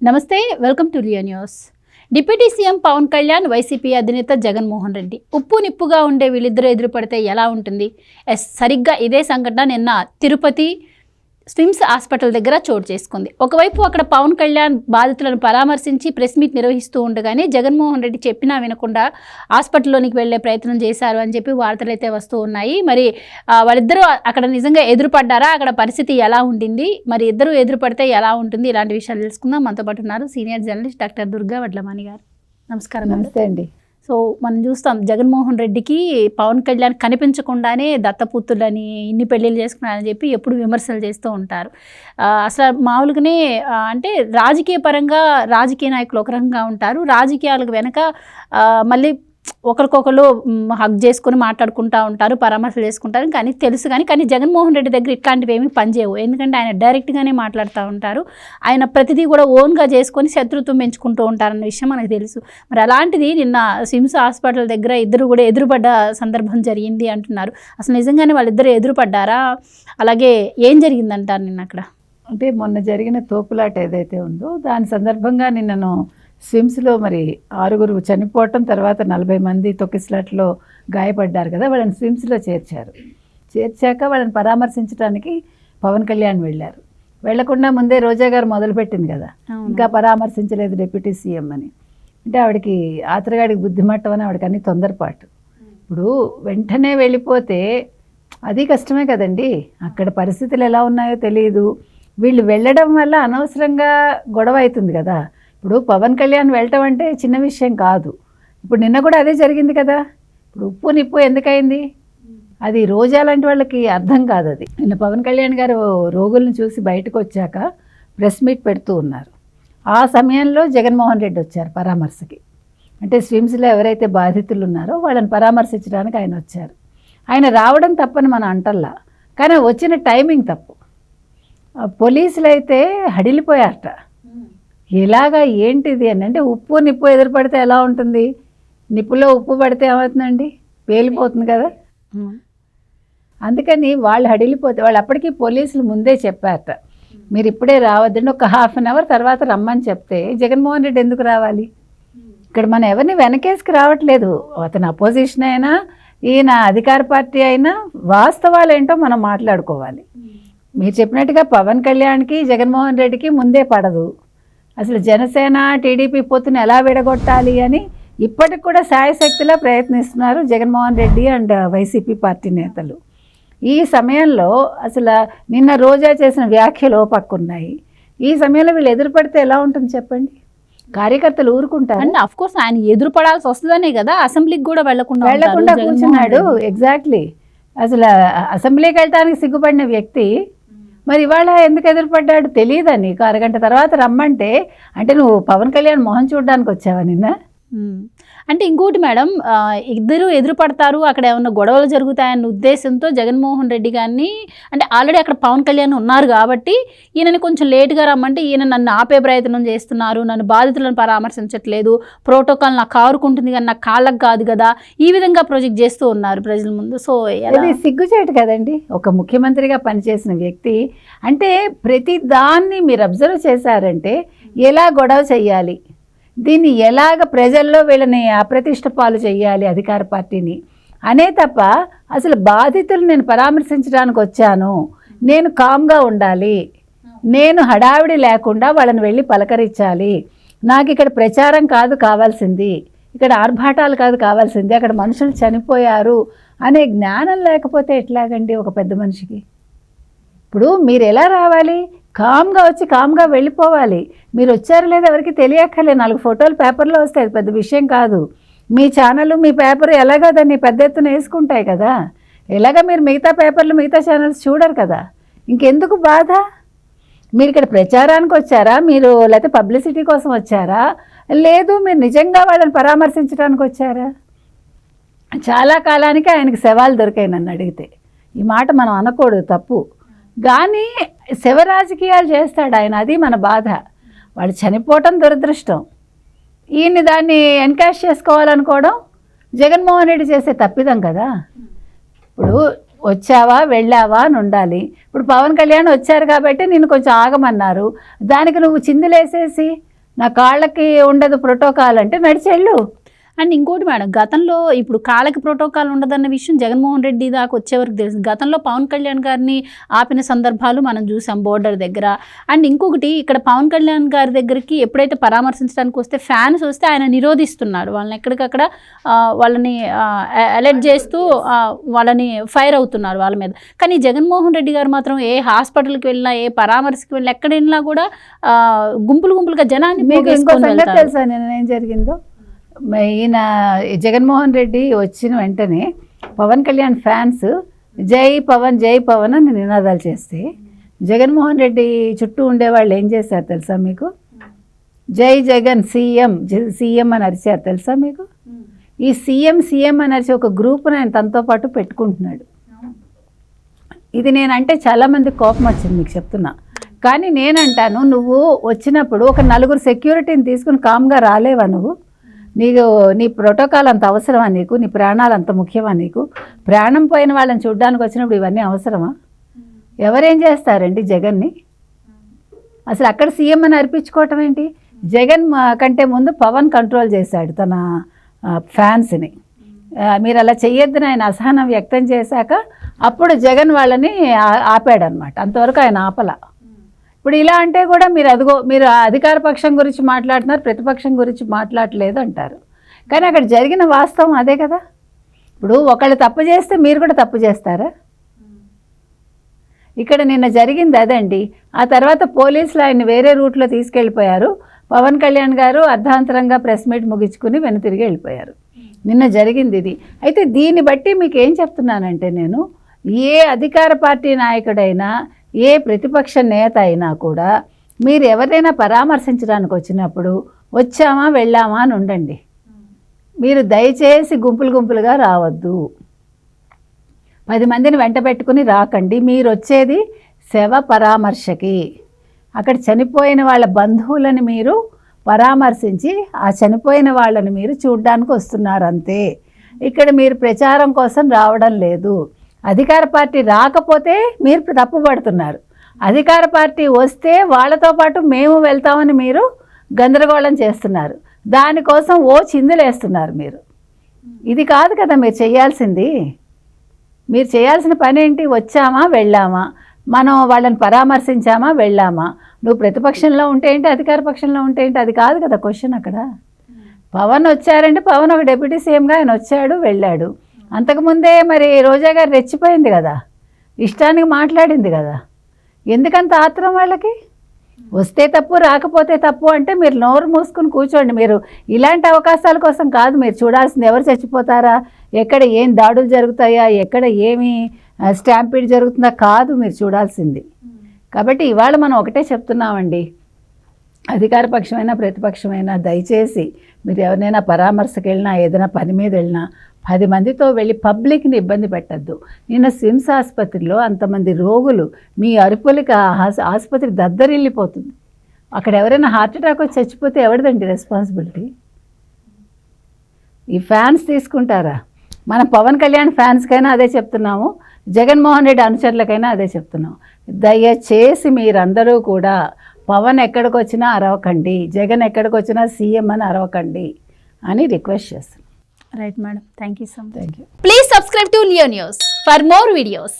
నమస్తే, welcome to Riya news. Deputy CM Pawan Kalyan, YCP అధినేత జగన్మోహన్ రెడ్డి ఉప్పు నిప్పుగా ఉండే వీళ్ళిద్దరూ ఎదురుపడితే ఎలా ఉంటుంది? సరిగ్గా ఇదే సంఘటన నిన్న తిరుపతి స్విమ్స్ హాస్పిటల్ దగ్గర చోటు చేసుకుంది. ఒకవైపు అక్కడ పవన్ కళ్యాణ్ బాధితులను పరామర్శించి ప్రెస్ మీట్ నిర్వహిస్తూ ఉండగానే జగన్మోహన్ రెడ్డి చెప్పినా వినకుండా హాస్పిటల్లోనికి వెళ్లే ప్రయత్నం చేశారు అని చెప్పి వార్తలు అయితే వస్తూ ఉన్నాయి. మరి వాళ్ళిద్దరూ అక్కడ నిజంగా ఎదురుపడ్డారా? అక్కడ పరిస్థితి ఎలా ఉండింది? మరి ఇద్దరు ఎదురుపడితే ఎలా ఉంటుంది? ఇలాంటి విషయాలు తెలుసుకుందాం. మనతో పాటు ఉన్నారు senior journalist doctor Durga Vadlamani గారు. నమస్కారం. నమస్తే అండి. సో మనం చూస్తాం, జగన్మోహన్ రెడ్డికి పవన్ కళ్యాణ్ కనిపించకుండానే దత్తపుత్రులని ఇన్ని పెళ్ళిళ్ళు చేసుకున్నారని చెప్పి ఎప్పుడు విమర్శలు చేస్తూ ఉంటారు. అసలు మామూలుగానే అంటే రాజకీయ పరంగా రాజకీయ నాయకులు ఒక రకంగా ఉంటారు, రాజకీయాలకు వెనక మళ్ళీ ఒకరికొకరు హగ్ చేసుకుని మాట్లాడుకుంటూ ఉంటారు, పరామర్శలు చేసుకుంటారు. కానీ తెలుసు కానీ జగన్మోహన్ రెడ్డి దగ్గర ఇట్లాంటివి ఏమీ పనిచేయవు. ఎందుకంటే ఆయన డైరెక్ట్గానే మాట్లాడుతూ ఉంటారు. ఆయన ప్రతిదీ కూడా ఓన్గా చేసుకొని శత్రుత్వం పెంచుకుంటూ ఉంటారన్న విషయం మనకు తెలుసు. మరి అలాంటిది నిన్న స్విమ్స్ హాస్పిటల్ దగ్గర ఇద్దరు కూడా ఎదురుపడ్డ సందర్భం జరిగింది అంటున్నారు. అసలు నిజంగానే వాళ్ళిద్దరు ఎదురుపడ్డారా? అలాగే ఏం జరిగిందంటారు నిన్న అక్కడ? అంటే మొన్న జరిగిన తోపులాట ఏదైతే ఉందో దాని సందర్భంగా నిన్నను స్విమ్స్లో మరి 6 చనిపోవటం, తర్వాత 40 మంది తొక్కిసలాట్లో గాయపడ్డారు కదా, వాళ్ళని స్విమ్స్లో చేర్చాక వాళ్ళని పరామర్శించడానికి పవన్ కళ్యాణ్ వెళ్ళారు. వెళ్లకుండా ముందే రోజా గారు మొదలుపెట్టింది కదా, ఇంకా పరామర్శించలేదు డిప్యూటీ సీఎం అని. అంటే ఆవిడకి ఆతరగాడికి బుద్ధిమట్టం అని ఆవిడకి అన్ని తొందరపాటు. ఇప్పుడు వెంటనే వెళ్ళిపోతే అది కష్టమే కదండి. అక్కడ పరిస్థితులు ఎలా ఉన్నాయో తెలియదు. వీళ్ళు వెళ్ళడం వల్ల అనవసరంగా గొడవ అవుతుంది కదా. ఇప్పుడు పవన్ కళ్యాణ్ వెళ్ళటం అంటే చిన్న విషయం కాదు. ఇప్పుడు నిన్న కూడా అదే జరిగింది కదా. ఇప్పుడు ఉప్పు నిప్పు ఎందుకైంది? అది రోజా లాంటి వాళ్ళకి అర్థం కాదు. అది నిన్న పవన్ కళ్యాణ్ గారు రోగులను చూసి బయటకు వచ్చాక ప్రెస్ మీట్ పెడుతూ ఉన్నారు. ఆ సమయంలో జగన్మోహన్ రెడ్డి వచ్చారు పరామర్శకి. అంటే స్విమ్స్లో ఎవరైతే బాధితులు ఉన్నారో వాళ్ళని పరామర్శించడానికి ఆయన వచ్చారు. ఆయన రావడం తప్పని మనం అంటల్లా, కానీ వచ్చిన టైమింగ్ తప్పు. పోలీసులు అయితే హడిలిపోయారట. ఎలాగా ఏంటిది అని. అంటే ఉప్పు నిప్పు ఎదురుపడితే ఎలా ఉంటుంది? నిప్పులో ఉప్పు పడితే ఏమవుతుందండి? పేలిపోతుంది కదా. అందుకని వాళ్ళు హడిలిపోతే వాళ్ళు అప్పటికీ పోలీసులు ముందే చెప్పారట, మీరు ఇప్పుడే రావద్దండి, ఒక ½ అన్ అవర్ తర్వాత రమ్మని చెప్తే జగన్మోహన్ రెడ్డి ఎందుకు రావాలి? ఇక్కడ మనం ఎవరిని వెనకేసుకు రావట్లేదు. అతను అపోజిషన్ అయినా ఈయన అధికార పార్టీ అయినా వాస్తవాలు ఏంటో మనం మాట్లాడుకోవాలి. మీరు చెప్పినట్టుగా పవన్ కళ్యాణ్కి జగన్మోహన్ రెడ్డికి ముందే పడదు. అసలు జనసేన టీడీపీ పొత్తుని ఎలా విడగొట్టాలి అని ఇప్పటికి కూడా శాయశక్తిలా ప్రయత్నిస్తున్నారు Jaganmohan Reddy and YCP party నేతలు. ఈ సమయంలో అసలు నిన్న రోజా చేసిన వ్యాఖ్యలు పక్కున్నాయి. ఈ సమయంలో వీళ్ళు ఎదురుపడితే ఎలా ఉంటుంది చెప్పండి? కార్యకర్తలు ఊరుకుంటారు. అండ్ అఫ్ కోర్స్ ఆయన ఎదురుపడాల్సి వస్తుందనే కదా అసెంబ్లీకి కూడా వెళ్లకుండా కూర్చున్నాడు. ఎగ్జాక్ట్లీ. అసలు అసెంబ్లీకి వెళ్ళడానికి సిగ్గుపడిన వ్యక్తి మరి ఇవాళ ఎందుకు ఎదురుపడ్డాడు తెలియదా నీకు? అరగంట తర్వాత రమ్మంటే అంటే నువ్వు పవన్ కళ్యాణ్ మొహం చూడడానికి వచ్చావా నిన్న? అంటే ఇంకోటి మేడం, ఇద్దరు ఎదురుపడతారు, అక్కడ ఏమన్నా గొడవలు జరుగుతాయన్న ఉద్దేశంతో జగన్మోహన్ రెడ్డి గారిని, అంటే ఆల్రెడీ అక్కడ పవన్ కళ్యాణ్ ఉన్నారు కాబట్టి ఈయనని కొంచెం లేటుగా రమ్మంటే ఈయన నన్ను ఆపే ప్రయత్నం చేస్తున్నారు, నన్ను బాధితులను పరామర్శించట్లేదు, ప్రోటోకాల్ నాకు కారుకుంటుంది కానీ నాకు కాళ్ళకు కాదు కదా, ఈ విధంగా ప్రొజెక్ట్ చేస్తూ ఉన్నారు ప్రజల ముందు. సో అది సిగ్గుచేటు కదండి. ఒక ముఖ్యమంత్రిగా పనిచేసిన వ్యక్తి అంటే ప్రతి దాన్ని మీరు అబ్జర్వ్ చేశారంటే ఎలా గొడవ చెయ్యాలి, దీన్ని ఎలాగ ప్రజల్లో వీళ్ళని అప్రతిష్ట పాలు చేయాలి అధికార పార్టీని అనే తప్ప అసలు బాధితులు నేను పరామర్శించడానికి వచ్చాను, నేను కామ్గా ఉండాలి, నేను హడావిడి లేకుండా వాళ్ళని వెళ్ళి పలకరించాలి, నాకు ఇక్కడ ప్రచారం కాదు కావాల్సింది, ఇక్కడ ఆర్భాటాలు కాదు కావాల్సింది, అక్కడ మనుషులు చనిపోయారు అనే జ్ఞానం లేకపోతే ఎట్లాగండి ఒక పెద్ద మనిషికి? ఇప్పుడు మీరు ఎలా రావాలి? కామ్గా వచ్చి కామ్గా వెళ్ళిపోవాలి. మీరు వచ్చారు లేదా ఎవరికి తెలియక్కర్లే, 4 ఫోటోలు పేపర్లో వస్తాయి, పెద్ద విషయం కాదు. మీ ఛానల్ మీ పేపర్ ఎలాగో దాన్ని పెద్ద ఎత్తున వేసుకుంటాయి కదా. ఎలాగ మీరు మిగతా పేపర్లు మిగతా ఛానల్స్ చూడరు కదా, ఇంకెందుకు బాధ? మీరు ఇక్కడ ప్రచారానికి వచ్చారా, మీరు లేకపోతే పబ్లిసిటీ కోసం వచ్చారా, లేదు మీరు నిజంగా వాళ్ళని పరామర్శించడానికి వచ్చారా? చాలా కాలానికి ఆయనకి శవాలు దొరికాయి నన్ను అడిగితే. ఈ మాట మనం అనకూడదు, తప్పు. కానీ శవ రాజకీయాలు చేస్తాడు ఆయన, అది మన బాధ. వాళ్ళు చనిపోవటం దురదృష్టం, ఈయన్ని దాన్ని ఎన్కాష్ చేసుకోవాలనుకోవడం జగన్మోహన్ రెడ్డి చేసే తప్పిదం కదా. ఇప్పుడు వచ్చావా వెళ్ళావా అని ఉండాలి. ఇప్పుడు పవన్ కళ్యాణ్ వచ్చారు కాబట్టి నిన్ను కొంచెం ఆగమన్నారు, దానికి నువ్వు చిందులేసేసి నా కాళ్ళకి ఉండదు ప్రోటోకాల్ అంటే నడిచెళ్ళు. అండ్ ఇంకోటి మేడం, గతంలో ఇప్పుడు కాళ్ళకి ప్రోటోకాల్ ఉండదన్న విషయం జగన్మోహన్ రెడ్డి దాకా వచ్చేవరకు తెలుసు. గతంలో పవన్ కళ్యాణ్ గారిని ఆపిన సందర్భాలు మనం చూసాం బోర్డర్ దగ్గర. అండ్ ఇంకొకటి, ఇక్కడ పవన్ కళ్యాణ్ గారి దగ్గరికి ఎప్పుడైతే పరామర్శించడానికి వస్తే ఫ్యాన్స్ వస్తే ఆయన నిరోధిస్తున్నాడు, వాళ్ళని ఎక్కడికక్కడ వాళ్ళని అలర్ట్ చేస్తూ వాళ్ళని ఫైర్ అవుతున్నారు వాళ్ళ మీద. కానీ జగన్మోహన్ రెడ్డి గారు మాత్రం ఏ హాస్పిటల్కి వెళ్ళినా, ఏ పరామర్శకి వెళ్ళినా, ఎక్కడ వెళ్ళినా కూడా గుంపులుగా జనాన్ని తెలుసా నేను ఏం జరిగిందో? ఈయన జగన్మోహన్ రెడ్డి వచ్చిన వెంటనే పవన్ కళ్యాణ్ ఫ్యాన్స్ జై పవన్ జై పవన్ అని నినాదాలు చేస్తే జగన్మోహన్ రెడ్డి చుట్టూ ఉండేవాళ్ళు ఏం చేశారు తెలుసా మీకు? జై జగన్ సీఎం సీఎం అని అరిచారు తెలుసా మీకు? ఈ సీఎం అని అరిచి ఒక గ్రూప్ని ఆయన తనతో పాటు పెట్టుకుంటున్నాడు. ఇది నేనంటే చాలామంది కోపం వచ్చింది మీకు చెప్తున్నా. కానీ నేనంటాను, నువ్వు వచ్చినప్పుడు ఒక 4 సెక్యూరిటీని తీసుకుని కామ్గా రాలేవా నువ్వు? నీ ప్రోటోకాల్ అంత అవసరమా నీకు? నీ ప్రాణాలు అంత ముఖ్యమా నీకు? ప్రాణం పోయిన వాళ్ళని చూడడానికి వచ్చినప్పుడు ఇవన్నీ అవసరమా? ఎవరేం చేస్తారండి జగన్ని? అసలు అక్కడ సీఎం అని అర్పించుకోవటం ఏంటి? జగన్ కంటే ముందు పవన్ కంట్రోల్ చేశాడు తన ఫ్యాన్స్ని. మీరు అలా చెయ్యొద్దని ఆయన అసహనం వ్యక్తం చేశాక అప్పుడు జగన్ వాళ్ళని ఆపాడనమాట. అంతవరకు ఆయన ఆపల. ఇప్పుడు ఇలా అంటే కూడా మీరు అధికార పక్షం గురించి మాట్లాడుతున్నారు, ప్రతిపక్షం గురించి మాట్లాడలేదు అంటారు. కానీ అక్కడ జరిగిన వాస్తవం అదే కదా. ఇప్పుడు ఒకళ్ళు తప్పు చేస్తే మీరు కూడా తప్పు చేస్తారా? ఇక్కడ నిన్న జరిగింది అదండి. ఆ తర్వాత పోలీసులు ఆయన్ని వేరే రూట్లో తీసుకెళ్ళిపోయారు. పవన్ కళ్యాణ్ గారు అర్ధాంతరంగా ప్రెస్ మీట్ ముగించుకుని వెనుతిరిగి వెళ్ళిపోయారు. నిన్న జరిగింది ఇది. అయితే దీన్ని బట్టి మీకు ఏం చెప్తున్నానంటే, నేను ఏ అధికార పార్టీ నాయకుడైనా, ఏ ప్రతిపక్ష నేత అయినా కూడా మీరు ఎవరైనా పరామర్శించడానికి వచ్చినప్పుడు వచ్చామా వెళ్ళామా అని ఉండండి. మీరు దయచేసి గుంపులుగా రావద్దు. 10 మందిని వెంట పెట్టుకుని రాకండి. మీరు వచ్చేది శవ పరామర్శకి. అక్కడ చనిపోయిన వాళ్ళ బంధువులను మీరు పరామర్శించి ఆ చనిపోయిన వాళ్ళని మీరు చూడడానికి వస్తున్నారు అంతే. ఇక్కడ మీరు ప్రచారం కోసం రావడం లేదు. అధికార పార్టీ రాకపోతే మీరు తప్పుపడుతున్నారు. అధికార పార్టీ వస్తే వాళ్ళతో పాటు మేము వెళ్తామని మీరు గందరగోళం చేస్తున్నారు. దానికోసం చిందులేస్తున్నారు మీరు. ఇది కాదు కదా మీరు చేయాల్సింది. మీరు చేయాల్సిన పని ఏంటి? వచ్చామా వెళ్ళామా, మనం వాళ్ళని పరామర్శించామా వెళ్ళామా. నువ్వు ప్రతిపక్షంలో ఉంటే ఏంటి, అధికార పక్షంలో ఉంటే ఏంటి, అది కాదు కదా క్వశ్చన్ అక్కడ. పవన్ వచ్చారంటే పవన్ ఒక డిప్యూటీ సీఎంగా ఆయన వచ్చాడు వెళ్ళాడు. అంతకుముందే మరి రోజా గారు రెచ్చిపోయింది కదా, ఇష్టానికి మాట్లాడింది కదా. ఎందుకంత ఆత్రం వాళ్ళకి? వస్తే తప్పు రాకపోతే తప్పు అంటే మీరు నోరు మూసుకుని కూర్చోండి. మీరు ఇలాంటి అవకాశాల కోసం కాదు మీరు చూడాల్సింది. ఎవరు చచ్చిపోతారా, ఎక్కడ ఏం దాడులు జరుగుతాయా, ఎక్కడ ఏమి స్టాంపీడ్ జరుగుతుందా కాదు మీరు చూడాల్సింది. కాబట్టి ఇవాళ మనం ఒకటే చెప్తున్నామండి, అధికార పక్షమైనా ప్రతిపక్షమైనా దయచేసి మీరు ఎవరినైనా పరామర్శకు వెళ్ళినా, ఏదైనా పని మీద వెళ్ళినా 10 మందితో వెళ్ళి పబ్లిక్ని ఇబ్బంది పెట్టద్దు. నిన్న స్విమ్స్ ఆసుపత్రిలో అంతమంది రోగులు, మీ అరుపులకి ఆసుపత్రి దద్దరిల్లిపోతుంది. అక్కడ ఎవరైనా హార్ట్ అటాక్ వచ్చి చచ్చిపోతే ఎవరిదండి రెస్పాన్సిబిలిటీ? ఈ ఫ్యాన్స్ తీసుకుంటారా? మన పవన్ కళ్యాణ్ ఫ్యాన్స్కైనా అదే చెప్తున్నాము, జగన్మోహన్ రెడ్డి అనుచరులకైనా అదే చెప్తున్నాం. దయచేసి మీరందరూ కూడా పవన్ ఎక్కడికి వచ్చినా అరవకండి, జగన్ ఎక్కడికి వచ్చినా సీఎం అని అరవకండి అని రిక్వెస్ట్ చేస్తున్నాం. Right madam, thank you so much. Thank you. Please subscribe to Leo news for more videos.